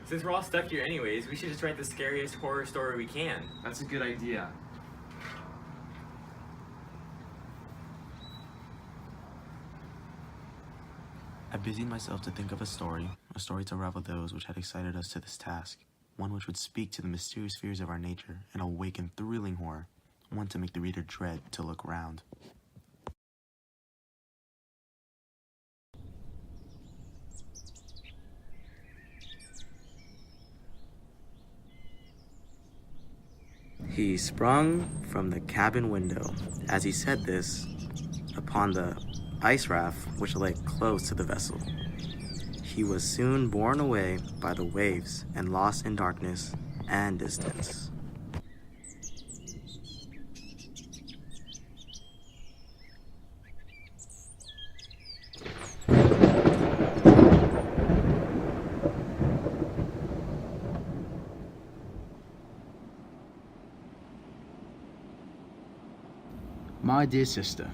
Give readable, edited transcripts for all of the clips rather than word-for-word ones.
Since we're all stuck here anyways, we should just write the scariest horror story we can. That's a good idea. I busied myself to think of a story to rival those which had excited us to this task, one which would speak to the mysterious fears of our nature and awaken thrilling horror, one to make the reader dread to look round. He sprung from the cabin window, as he said this, upon the ice raft which lay close to the vessel. He was soon borne away by the waves and lost in darkness and distance. My dear sister,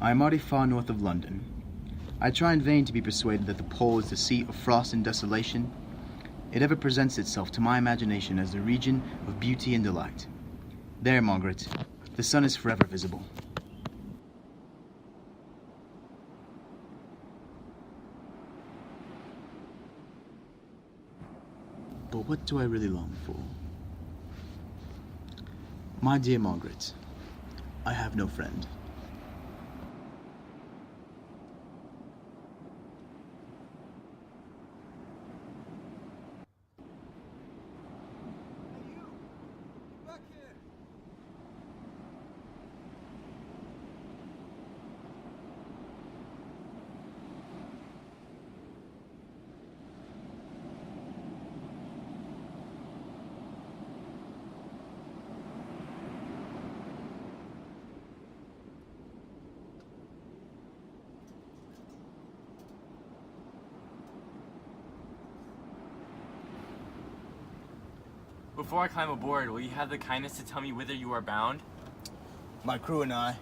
I am already far north of London. I try in vain to be persuaded that the pole is the seat of frost and desolation. It ever presents itself to my imagination as the region of beauty and delight. There, Margaret, the sun is forever visible. But what do I really long for? My dear Margaret, I have no friend. Before I climb aboard, will you have the kindness to tell me whither you are bound? My crew and I,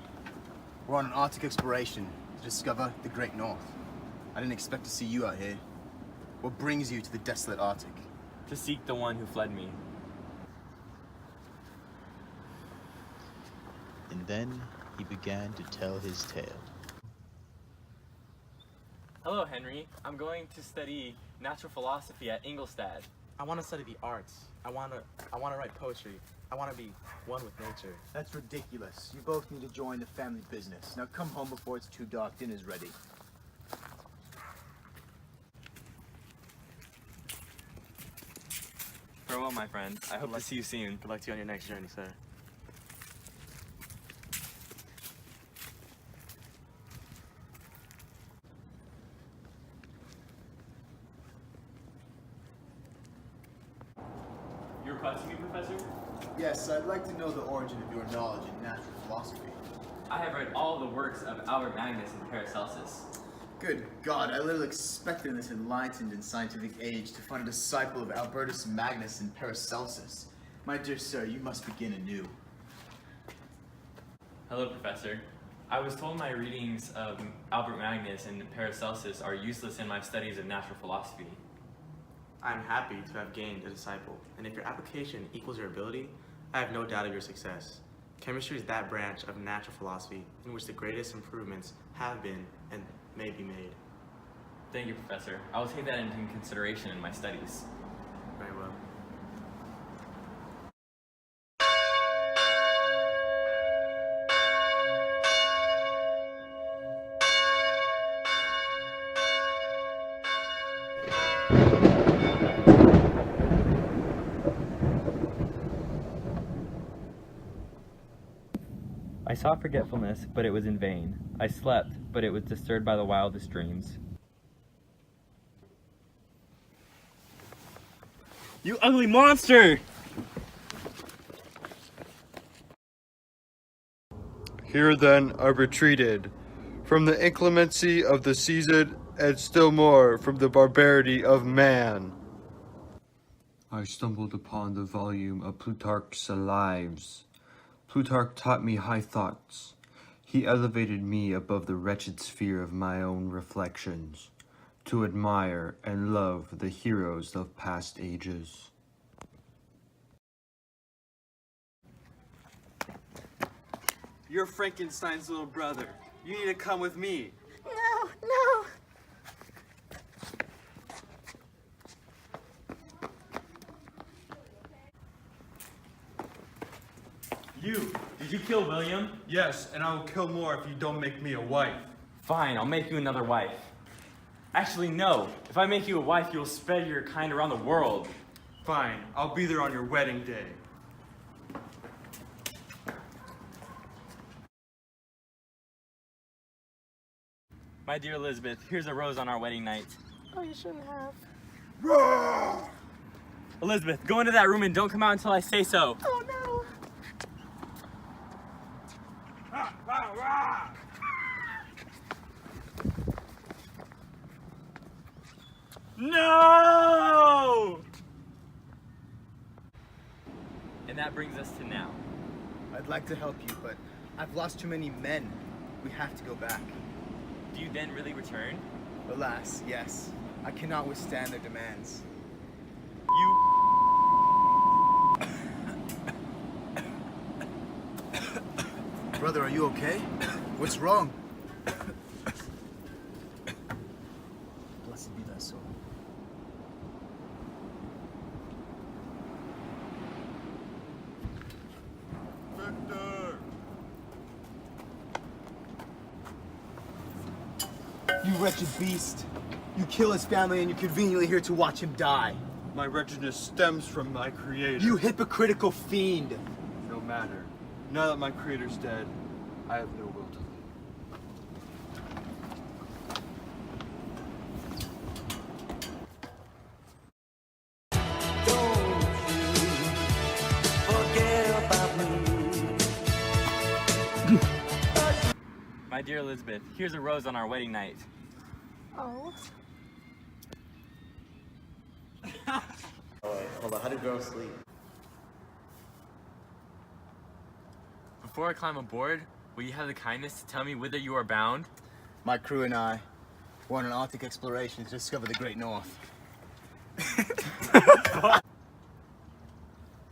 we're on an Arctic exploration to discover the Great North. I didn't expect to see you out here. What brings you to the desolate Arctic? To seek the one who fled me. And then he began to tell his tale. Hello, Henry. I'm going to study natural philosophy at Ingolstadt. I want to study the arts. I want to write poetry. I want to be one with nature. That's ridiculous. You both need to join the family business. Now come home before it's too dark. Dinner's ready. Farewell, my friend. I hope to see you soon. Good luck to you on your next journey, sir. You're requesting me, Professor? Yes, I'd like to know the origin of your knowledge in natural philosophy. I have read all the works of Albert Magnus and Paracelsus. Good God, I little expected in this enlightened and scientific age to find a disciple of Albertus Magnus and Paracelsus. My dear sir, you must begin anew. Hello, Professor. I was told my readings of Albert Magnus and Paracelsus are useless in my studies of natural philosophy. I am happy to have gained a disciple, and if your application equals your ability, I have no doubt of your success. Chemistry is that branch of natural philosophy in which the greatest improvements have been and may be made. Thank you, Professor. I will take that into consideration in my studies. Very well. I sought forgetfulness, but it was in vain. I slept, but it was disturbed by the wildest dreams. You ugly monster! Here then I retreated, from the inclemency of the season, and still more from the barbarity of man. I stumbled upon the volume of Plutarch's Lives. Plutarch taught me high thoughts. He elevated me above the wretched sphere of my own reflections. to admire and love the heroes of past ages. You're Frankenstein's little brother. You need to come with me. No, no. Did you kill William? Yes, and I will kill more if you don't make me a wife. Fine, I'll make you another wife. Actually, no. If I make you a wife, you'll spread your kind around the world. Fine, I'll be there on your wedding day. My dear Elizabeth, here's a rose on our wedding night. Oh, you shouldn't have. Elizabeth, go into that room and don't come out until I say so. Oh, no. No! And that brings us to now. I'd like to help you, but I've lost too many men. We have to go back. Do you then really return? Alas, yes. I cannot withstand their demands. You... Brother, are you okay? What's wrong? Blessed be thy soul. Victor! You wretched beast! You kill his family and you're conveniently here to watch him die. My wretchedness stems from my creator. You hypocritical fiend! No matter. Now that my creator's dead, I have no will to live. My dear Elizabeth, here's a rose on our wedding night. Oh. Hold on, how do girls sleep? Before I climb aboard, will you have the kindness to tell me whither you are bound? My crew and I were on an Arctic exploration to discover the Great North.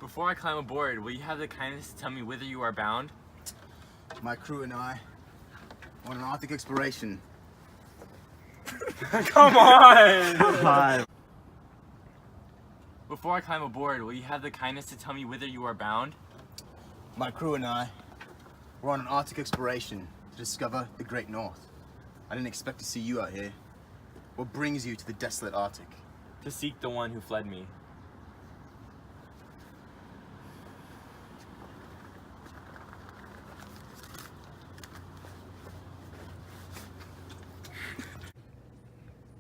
Before I climb aboard, will you have the kindness to tell me whither you are bound? My crew and I were on an Arctic exploration. Come on! Five. Before I climb aboard, will you have the kindness to tell me whither you are bound? My crew and I were on an Arctic exploration to discover the Great North. I didn't expect to see you out here. What brings you to the desolate Arctic? To seek the one who fled me.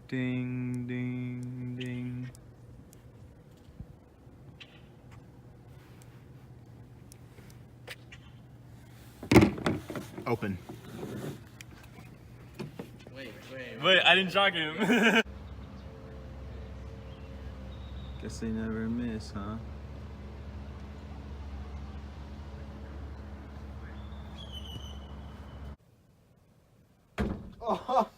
Ding, ding, ding. Open. Wait, I didn't shock him. Guess they never miss, huh? Oh,